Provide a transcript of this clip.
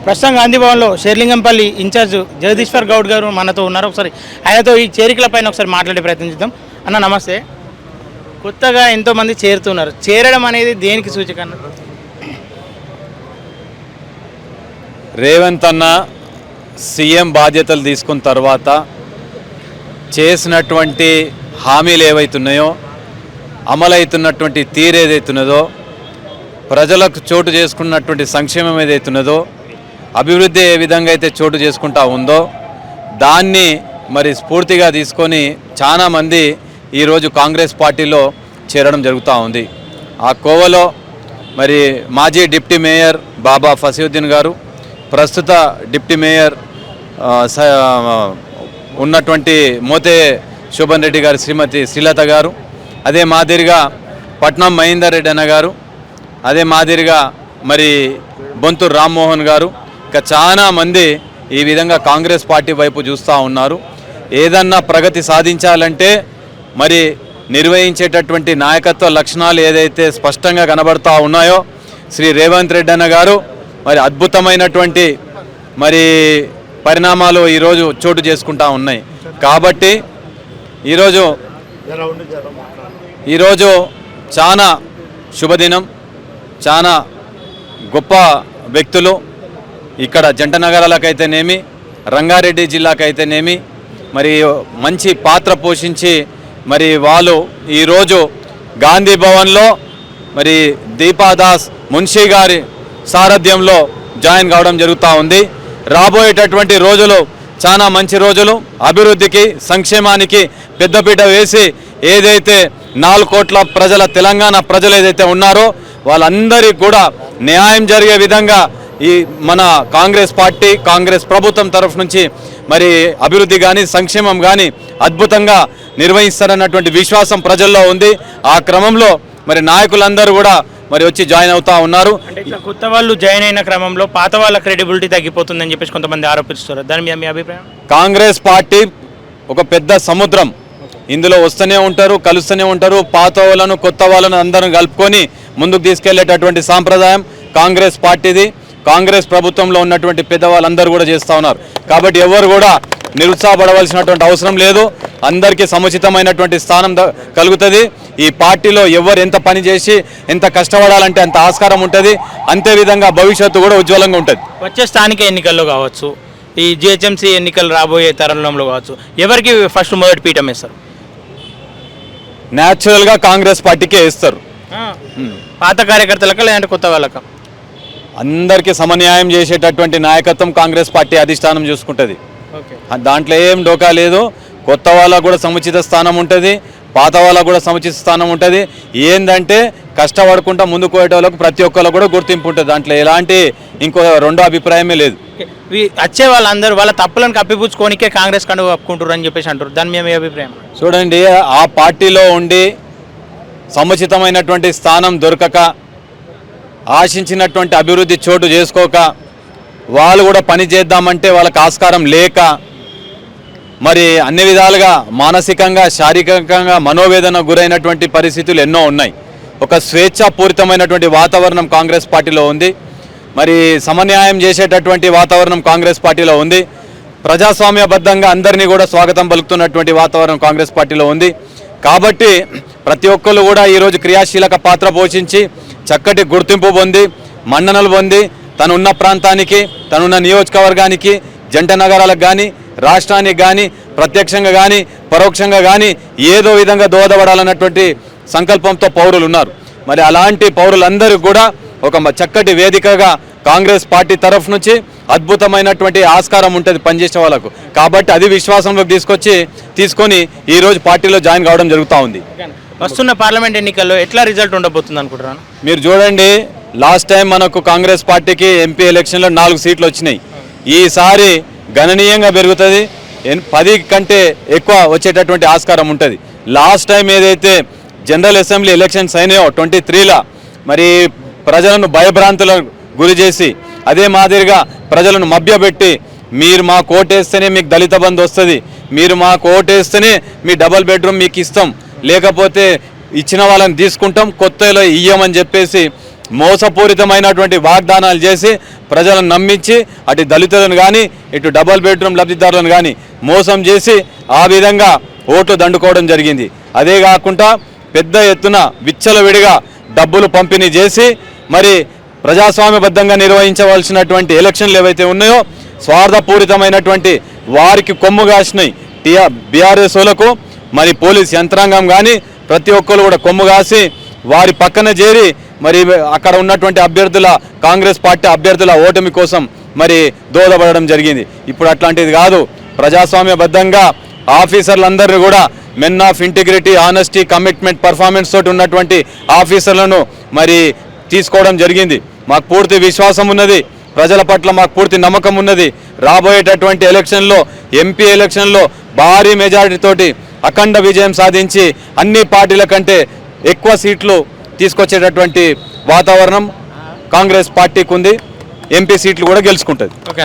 ప్రస్తుతం గాంధీ భవన్లో షేర్లింగంపల్లి ఇన్ఛార్జ్ జగదీశ్వర్ గౌడ్ గారు మనతో ఉన్నారు. ఒకసారి ఆయనతో ఈ చేరికల పైన ఒకసారి మాట్లాడే ప్రయత్నం చేద్దాం. అన్న నమస్తే. కొత్తగా ఎంతోమంది చేరుతున్నారు. చేరడం అనేది దేనికి సూచిక అన్న? రేవంత్ అన్న సీఎం బాధ్యతలు తీసుకున్న తర్వాత చేసినటువంటి హామీలు ఏవైతున్నాయో, అమలవుతున్నటువంటి తీరు ఏదైతున్నదో, ప్రజలకు చోటు చేసుకున్నటువంటి సంక్షేమం ఏదైతున్నదో, అభివృద్ధి ఏ విధంగా అయితే చోటు చేసుకుంటా ఉందో దాన్ని మరి స్ఫూర్తిగా తీసుకొని చాలామంది ఈరోజు కాంగ్రెస్ పార్టీలో చేరడం జరుగుతూ ఉంది. ఆ కోవలో మరి మాజీ డిప్టీ మేయర్ బాబా ఫసీయుద్దీన్ గారు, ప్రస్తుత డిప్టీ మేయర్ ఉన్నటువంటి మోతే శోభన్ రెడ్డి గారు, శ్రీమతి శ్రీలత గారు, అదే మాదిరిగా పట్నం మహేందర్ రెడ్డి అన్న గారు, అదే మాదిరిగా మరి బొంతూరు రామ్మోహన్ గారు, ఇంకా చాలా మంది ఈ విధంగా కాంగ్రెస్ పార్టీ వైపు చూస్తూ ఉన్నారు. ఏదన్నా ప్రగతి సాధించాలంటే మరి నిర్వహించేటటువంటి నాయకత్వ లక్షణాలు ఏదైతే స్పష్టంగా కనబడతా ఉన్నాయో, శ్రీ రేవంత్ రెడ్డి అన్న గారు మరి అద్భుతమైనటువంటి మరి పరిణామాలు ఈరోజు చోటు చేసుకుంటా ఉన్నాయి. కాబట్టి ఈరోజు చాలా శుభదినం. చాలా గొప్ప వ్యక్తులు ఇక్కడ జంట నగరాలకైతేనేమి, రంగారెడ్డి జిల్లాకైతేనేమి మరి మంచి పాత్ర పోషించి మరి వాళ్ళు ఈరోజు గాంధీ భవన్లో మరి దీపాదాస్ మున్షీ గారి సారథ్యంలో జాయిన్ కావడం జరుగుతూ ఉంది. రాబోయేటటువంటి రోజులు చాలా మంచి రోజులు. అభివృద్ధికి, సంక్షేమానికి పెద్దపీట వేసి ఏదైతే 4 కోట్ల ప్రజల తెలంగాణ ప్రజలు ఏదైతే ఉన్నారో వాళ్ళందరికీ కూడా న్యాయం జరిగే విధంగా ఈ మన కాంగ్రెస్ పార్టీ, కాంగ్రెస్ ప్రభుత్వం తరఫు నుంచి మరి అభివృద్ధి కానీ, సంక్షేమం కానీ అద్భుతంగా నిర్వహిస్తారన్నటువంటి విశ్వాసం ప్రజల్లో ఉంది. ఆ క్రమంలో మరి నాయకులందరూ కూడా మరి వచ్చి జాయిన్ అవుతా ఉన్నారు. అంటే కొత్త వాళ్ళు జాయిన్ అయిన క్రమంలో పాత వాళ్ళ క్రెడిబిలిటీ తగ్గిపోతుందని చెప్పేసి కొంతమంది ఆరోపిస్తున్నారు. దాని మీద మీ అభిప్రాయం? కాంగ్రెస్ పార్టీ ఒక పెద్ద సముద్రం. ఇందులో వస్తూనే ఉంటారు, కలుస్తూనే ఉంటారు. పాత వాళ్ళను, కొత్త వాళ్ళను అందరం కలుపుకొని ముందుకు తీసుకెళ్లేటటువంటి సాంప్రదాయం కాంగ్రెస్ పార్టీది. కాంగ్రెస్ ప్రభుత్వంలో ఉన్నటువంటి పెద్దవాళ్ళందరూ కూడా చేస్తూ ఉన్నారు. కాబట్టి ఎవరు కూడా నిరుత్సాహపడవలసినటువంటి అవసరం లేదు. అందరికీ సముచితమైనటువంటి స్థానం కలుగుతుంది. ఈ పార్టీలో ఎవరు ఎంత పని చేసి ఎంత కష్టపడాలంటే అంత ఆస్కారం ఉంటుంది. అంతే విధంగా భవిష్యత్తు కూడా ఉజ్వలంగా ఉంటుంది. వచ్చే స్థానిక ఎన్నికల్లో కావచ్చు, ఈ జిహెచ్ఎంసీ ఎన్నికలు రాబోయే తరుణంలో కావచ్చు, ఎవరికి ఫస్ట్ మొదటి పీఠం వేస్తారు? న్యాచురల్గా కాంగ్రెస్ పార్టీకే వేస్తారు. పాత కార్యకర్తలక లేదంటే కొత్త వాళ్ళక? అందరికీ సమన్యాయం చేసేటటువంటి నాయకత్వం కాంగ్రెస్ పార్టీ అధిష్టానం చూసుకుంటుంది. దాంట్లో ఏం డోకా లేదు. కొత్త వాళ్ళకు కూడా సముచిత స్థానం ఉంటుంది, పాత వాళ్ళకు కూడా సముచిత స్థానం ఉంటుంది. ఏంటంటే కష్టపడకుండా ముందుకు పోయే వాళ్ళకు ప్రతి ఒక్కరికి కూడా గుర్తింపు ఉంటుంది. దాంట్లో ఎలాంటి ఇంకో రెండో అభిప్రాయమే లేదు. వచ్చే వాళ్ళందరూ వాళ్ళ తప్పులను కప్పిపుచ్చుకోనికే కాంగ్రెస్ కండువ కప్పుకుంటారు అని చెప్పేసి అంటారు. దాని మీద మీ అభిప్రాయం? చూడండి, ఆ పార్టీలో ఉండి సముచితమైనటువంటి స్థానం దొరకక, ఆశించినటువంటి అభివృద్ధి చోటు చేసుకోక, వాళ్ళు కూడా పని చేద్దామంటే వాళ్ళకి ఆస్కారం లేక మరి అన్ని విధాలుగా మానసికంగా, శారీరకంగా మనోవేదన గురైనటువంటి పరిస్థితులు ఎన్నో ఉన్నాయి. ఒక స్వేచ్ఛాపూరితమైనటువంటి వాతావరణం కాంగ్రెస్ పార్టీలో ఉంది. మరి సమన్యాయం చేసేటటువంటి వాతావరణం కాంగ్రెస్ పార్టీలో ఉంది. ప్రజాస్వామ్యబద్ధంగా అందరినీ కూడా స్వాగతం పలుకుతున్నటువంటి వాతావరణం కాంగ్రెస్ పార్టీలో ఉంది. కాబట్టి ప్రతి ఒక్కరు కూడా ఈరోజు క్రియాశీలక పాత్ర పోషించి చక్కటి గుర్తింపు పొంది, మన్ననలు పొంది, తనున్న ప్రాంతానికి, తనున్న నియోజకవర్గానికి, జంట నగరాలకు కానీ, రాష్ట్రానికి కానీ, ప్రత్యక్షంగా కానీ, పరోక్షంగా కానీ ఏదో విధంగా దోహదపడాలన్నటువంటి సంకల్పంతో పౌరులు ఉన్నారు. మరి అలాంటి పౌరులందరికీ కూడా ఒక చక్కటి వేదికగా కాంగ్రెస్ పార్టీ తరఫు నుంచి అద్భుతమైనటువంటి ఆస్కారం ఉంటుంది పనిచేసే వాళ్ళకు. కాబట్టి అది విశ్వాసంలోకి తీసుకొని ఈరోజు పార్టీలో జాయిన్ కావడం జరుగుతూ ఉంది. వస్తున్న పార్లమెంట్ ఎన్నికల్లో ఎట్లా రిజల్ట్ ఉండబోతుంది అనుకుంటున్నాను? మీరు చూడండి, లాస్ట్ టైం మనకు కాంగ్రెస్ పార్టీకి ఎంపీ ఎలక్షన్లో 4 సీట్లు వచ్చినాయి. ఈసారి గణనీయంగా పెరుగుతుంది. 10 కంటే ఎక్కువ వచ్చేటటువంటి ఆస్కారం ఉంటుంది. లాస్ట్ టైం ఏదైతే జనరల్ అసెంబ్లీ ఎలక్షన్స్ అయినాయో 23లో మరి ప్రజలను భయభ్రాంతులకు గురి చేసి, అదే మాదిరిగా ప్రజలను మభ్యపెట్టి, మీరు మా కోటేస్తేనే మీకు దళిత బంధు వస్తుంది, మీరు మా కోటేస్తేనే మీ డబల్ బెడ్రూమ్ మీకు ఇస్తాం, లేకపోతే ఇచ్చిన వాళ్ళని తీసుకుంటాం, కొత్తలో ఇయ్యమని చెప్పేసి మోసపూరితమైనటువంటి వాగ్దానాలు చేసి ప్రజలను నమ్మించి అటు దళితులను కానీ ఇటు డబుల్ బెడ్రూమ్ లబ్ధిదారులను కానీ మోసం చేసి ఆ విధంగా ఓట్లు దండుకోవడం జరిగింది. అదే కాకుండా పెద్ద ఎత్తున విచ్చలవిడిగా డబ్బులు పంపిణీ చేసి మరి ప్రజాస్వామ్యబద్ధంగా నిర్వహించవలసినటువంటి ఎలక్షన్లు ఏవైతే ఉన్నాయో స్వార్థపూరితమైనటువంటి వారికి కొమ్ము కాసినాయి బీఆర్ఎస్లకు మరి పోలీస్ యంత్రాంగం కానీ ప్రతి ఒక్కరు కూడా కొమ్ము కాసి వారి పక్కన చేరి మరి అక్కడ ఉన్నటువంటి అభ్యర్థుల కాంగ్రెస్ పార్టీ అభ్యర్థుల ఓటమి కోసం మరి దోహదపడడం జరిగింది. ఇప్పుడు అట్లాంటిది కాదు. ప్రజాస్వామ్యబద్ధంగా ఆఫీసర్లందరినీ కూడా men of integrity, honesty, commitment, performance తోటి ఉన్నటువంటి ఆఫీసర్లను మరి తీసుకోవడం జరిగింది. మాకు పూర్తి విశ్వాసం ఉన్నది, ప్రజల పట్ల మాకు పూర్తి నమ్మకం ఉన్నది. రాబోయేటటువంటి ఎలక్షన్లో ఎంపీ ఎలక్షన్లో భారీ మెజారిటీతోటి అఖండ విజయం సాధించి అన్ని పార్టీల కంటే ఎక్కువ సీట్లు తీసుకొచ్చేటటువంటి వాతావరణం కాంగ్రెస్ పార్టీకి ఉంది. ఎంపీ సీట్లు కూడా గెలుచుకుంటుంది. ఓకే.